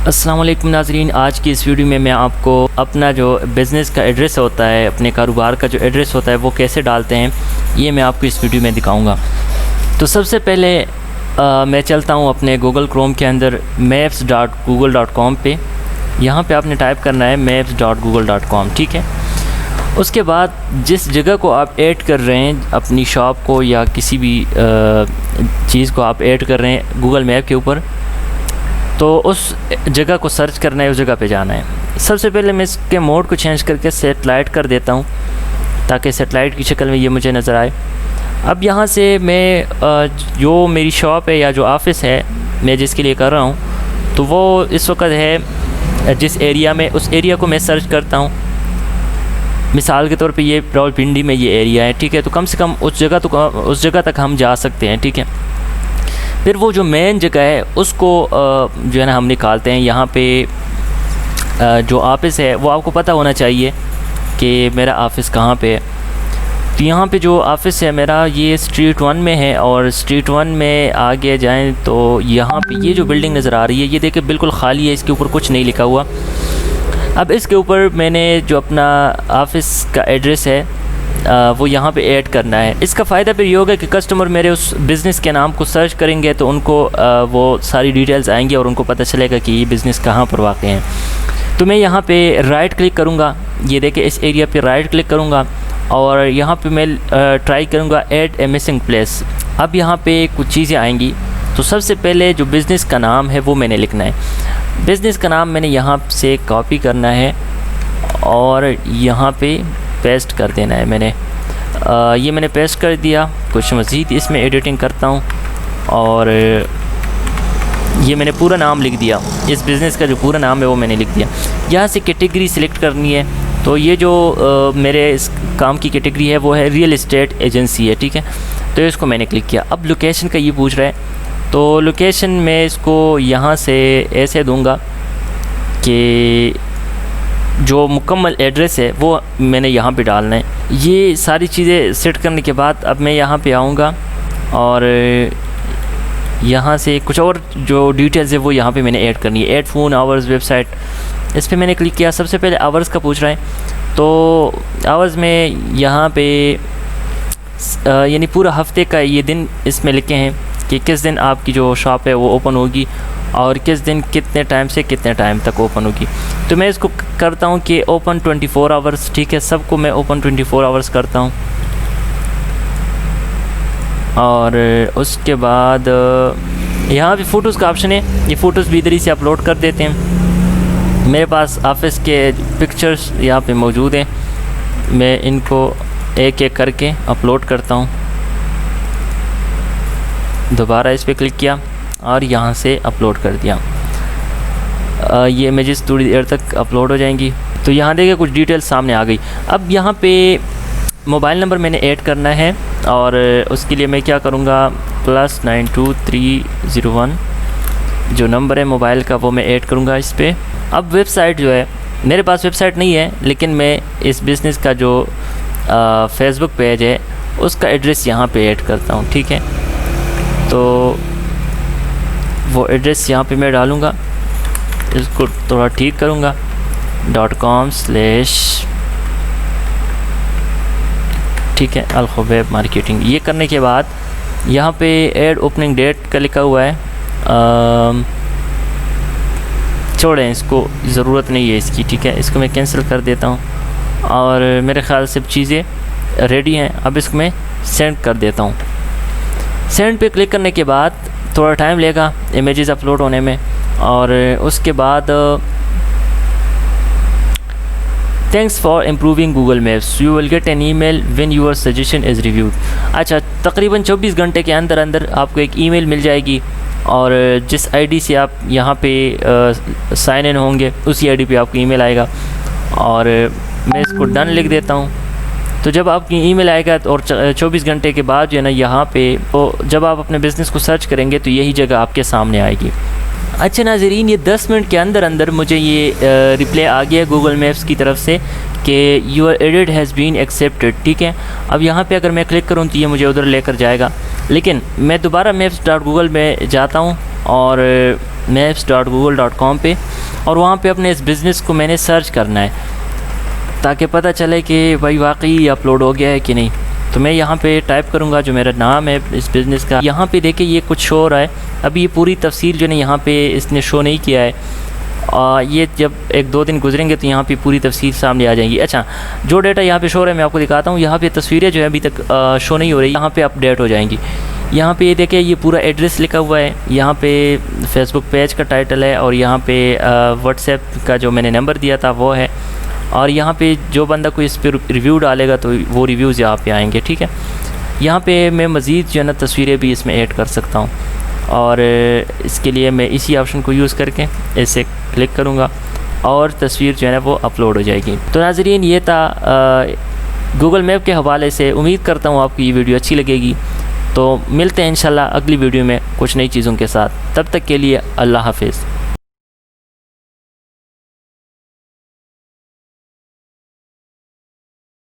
अस्सलाम वालेकुम नाज़रीन, आज की इस वीडियो में मैं आपको अपना जो बिज़नेस का एड्रेस होता है, अपने कारोबार का जो एड्रेस होता है वो कैसे डालते हैं, ये मैं आपको इस वीडियो में दिखाऊंगा। तो सबसे पहले मैं चलता हूँ अपने गूगल क्रोम के अंदर maps.google.com पे। यहाँ पे आपने टाइप करना है maps.google.com, ठीक है। उसके बाद जिस जगह को आप ऐड कर रहे हैं, अपनी शॉप को या किसी भी चीज़ को आप ऐड कर रहे हैं गूगल मैप के ऊपर, तो उस जगह को सर्च करना है, उस जगह पे जाना है। सबसे पहले मैं इसके मोड को चेंज करके सेटेलाइट कर देता हूँ ताकि सेटेलाइट की शक्ल में ये मुझे नज़र आए। अब यहाँ से मैं जो मेरी शॉप है या जो ऑफ़िस है मैं जिसके लिए कर रहा हूँ, तो वो इस वक्त है जिस एरिया में, उस एरिया को मैं सर्च करता हूँ। मिसाल के तौर पे ये रावलपिंडी में ये एरिया है, ठीक है। तो कम से कम उस जगह तक हम जा सकते हैं, ठीक है। फिर वो जो मेन जगह है उसको जो है ना हम निकालते हैं। यहाँ पे जो ऑफ़िस है वो आपको पता होना चाहिए कि मेरा ऑफ़िस कहाँ पे है। तो यहाँ पे जो ऑफ़िस है मेरा, ये स्ट्रीट 1 में है, और स्ट्रीट 1 में आगे जाएं तो यहाँ पे ये जो बिल्डिंग नज़र आ रही है, ये देखिए बिल्कुल ख़ाली है, इसके ऊपर कुछ नहीं लिखा हुआ। अब इसके ऊपर मैंने जो अपना ऑफ़िस का एड्रेस है वो यहाँ पे ऐड करना है। इसका फ़ायदा फिर ये होगा कि कस्टमर मेरे उस बिज़नेस के नाम को सर्च करेंगे तो उनको वो सारी डिटेल्स आएंगी और उनको पता चलेगा कि ये बिज़नेस कहाँ पर वाक़ है। तो मैं यहाँ पे राइट क्लिक करूँगा, ये देखिए इस एरिया पे राइट क्लिक करूँगा और यहाँ पे मैं ट्राई करूँगा ऐड ए मिसिंग प्लेस। अब यहाँ पे कुछ चीज़ें आएंगी। तो सबसे पहले जो बिज़नेस का नाम है वो मैंने लिखना है। बिज़नेस का नाम मैंने यहाँ से कॉपी करना है और यहाँ पे पेस्ट कर देना है। ये मैंने पेस्ट कर दिया। कुछ मज़ीद इसमें एडिटिंग करता हूँ और ये मैंने पूरा नाम लिख दिया। इस बिज़नेस का जो पूरा नाम है वो मैंने लिख दिया। यहाँ से कैटेगरी सिलेक्ट करनी है। तो ये जो मेरे इस काम की कैटेगरी है वो है रियल एस्टेट एजेंसी है, ठीक है। तो इसको मैंने क्लिक किया। अब लोकेशन का ये पूछ रहा है, तो लोकेशन में इसको यहाँ से ऐसे दूँगा कि जो मुकम्मल एड्रेस है वो मैंने यहाँ पे डालना है। ये सारी चीज़ें सेट करने के बाद अब मैं यहाँ पे आऊँगा और यहाँ से कुछ और जो डिटेल्स है वो यहाँ पे मैंने ऐड करनी है। ऐड फ़ोन, आवर्स, वेबसाइट, इस पर मैंने क्लिक किया। सबसे पहले आवर्स का पूछ रहा है, तो आवर्स में यहाँ पे यानी पूरा हफ्ते का ये दिन इसमें लिखे हैं कि किस दिन आपकी जो शॉप है वो ओपन होगी और किस दिन कितने टाइम से कितने टाइम तक ओपन होगी। तो मैं इसको करता हूँ कि ओपन 24 आवर्स, ठीक है। सबको मैं ओपन 24 आवर्स करता हूँ और उसके बाद यहाँ पे फ़ोटोज़ का ऑप्शन है। ये फ़ोटोज़ भी इधर ही से अपलोड कर देते हैं। मेरे पास ऑफ़िस के पिक्चर्स यहाँ पे मौजूद हैं, मैं इनको एक एक करके अपलोड करता हूँ। दोबारा इस पर क्लिक किया और यहाँ से अपलोड कर दिया। ये इमेजेस थोड़ी देर तक अपलोड हो जाएंगी। तो यहाँ देखिए कुछ डिटेल्स सामने आ गई। अब यहाँ पे मोबाइल नंबर मैंने ऐड करना है और उसके लिए मैं क्या करूँगा, +92301 जो नंबर है मोबाइल का वो मैं ऐड करूँगा इस पर। अब वेबसाइट जो है, मेरे पास वेबसाइट नहीं है, लेकिन मैं इस बिज़नेस का जो फेसबुक पेज है उसका एड्रेस यहाँ पे ऐड करता हूँ, ठीक है। तो वो एड्रेस यहाँ पे मैं डालूँगा, इसको थोड़ा ठीक करूँगा, .com/ ठीक है, अल-खुबैब मार्केटिंग। ये करने के बाद यहाँ पे ऐड ओपनिंग डेट का लिखा हुआ है, छोड़ें इसको, ज़रूरत नहीं है इसकी, ठीक है। इसको मैं कैंसिल कर देता हूँ और मेरे ख़्याल से चीज़ें रेडी हैं। अब इसको मैं सेंड कर देता हूँ। सेंड पे क्लिक करने के बाद थोड़ा टाइम लेगा इमेजेस अपलोड होने में और उसके बाद thanks for improving Google maps, you will get an email when your suggestion is reviewed. अच्छा, तकरीबन 24 घंटे के अंदर अंदर आपको एक ईमेल मिल जाएगी और जिस आईडी से आप यहाँ पे साइन इन होंगे उसी आईडी पे आपको ईमेल आएगा और मैं इसको डन लिख देता हूँ। तो जब आपकी ईमेल आएगा और 24 घंटे के बाद जो है ना यहाँ पे, तो जब आप अपने बिज़नेस को सर्च करेंगे तो यही जगह आपके सामने आएगी। अच्छा नाज़रीन, ये 10 मिनट के अंदर अंदर मुझे ये रिप्लाई आ गया गूगल मैप्स की तरफ से कि your edit has been accepted, ठीक है। अब यहाँ पे अगर मैं क्लिक करूँ तो ये मुझे उधर लेकर जाएगा, लेकिन मैं दोबारा maps.google में जाता हूँ और maps.google.com पे, और वहाँ पे अपने इस बिज़नेस को मैंने सर्च करना है ताकि पता चले कि भाई वाकई अपलोड हो गया है कि नहीं। तो मैं यहाँ पे टाइप करूँगा जो मेरा नाम है इस बिज़नेस का। यहाँ पे देखिए ये कुछ शो हो रहा है, अभी ये पूरी तफसील जो है यहाँ पे इसने शो नहीं किया है। ये जब 1-2 दिन गुजरेंगे तो यहाँ पे पूरी तफसील सामने आ जाएंगी। अच्छा, जो डेटा यहाँ पे शो हो रहा है मैं आपको दिखाता हूँ। यहाँ पे तस्वीरें जो है अभी तक शो नहीं हो रही, यहाँ पे अपडेट हो जाएंगी। यहाँ पे ये देखिए ये पूरा एड्रेस लिखा हुआ है, यहाँ पे फेसबुक पेज का टाइटल है, और यहाँ पे व्हाट्सएप का जो मैंने नंबर दिया था वो है, और यहाँ पे जो बंदा कोई इस पर रिव्यू डालेगा तो वो रिव्यूज़ यहाँ पे आएंगे। ठीक है, यहाँ पे मैं मज़ीद जो है ना तस्वीरें भी इसमें ऐड कर सकता हूँ, और इसके लिए मैं इसी ऑप्शन को यूज़ करके इसे क्लिक करूँगा और तस्वीर जो है ना वो अपलोड हो जाएगी। तो नाज़रीन, ये था गूगल मैप के हवाले से। उम्मीद करता हूँ आपको ये वीडियो अच्छी लगेगी। तो मिलते हैं इंशाल्लाह अगली वीडियो में कुछ नई चीज़ों के साथ। तब तक के लिए अल्लाह हाफ़िज़।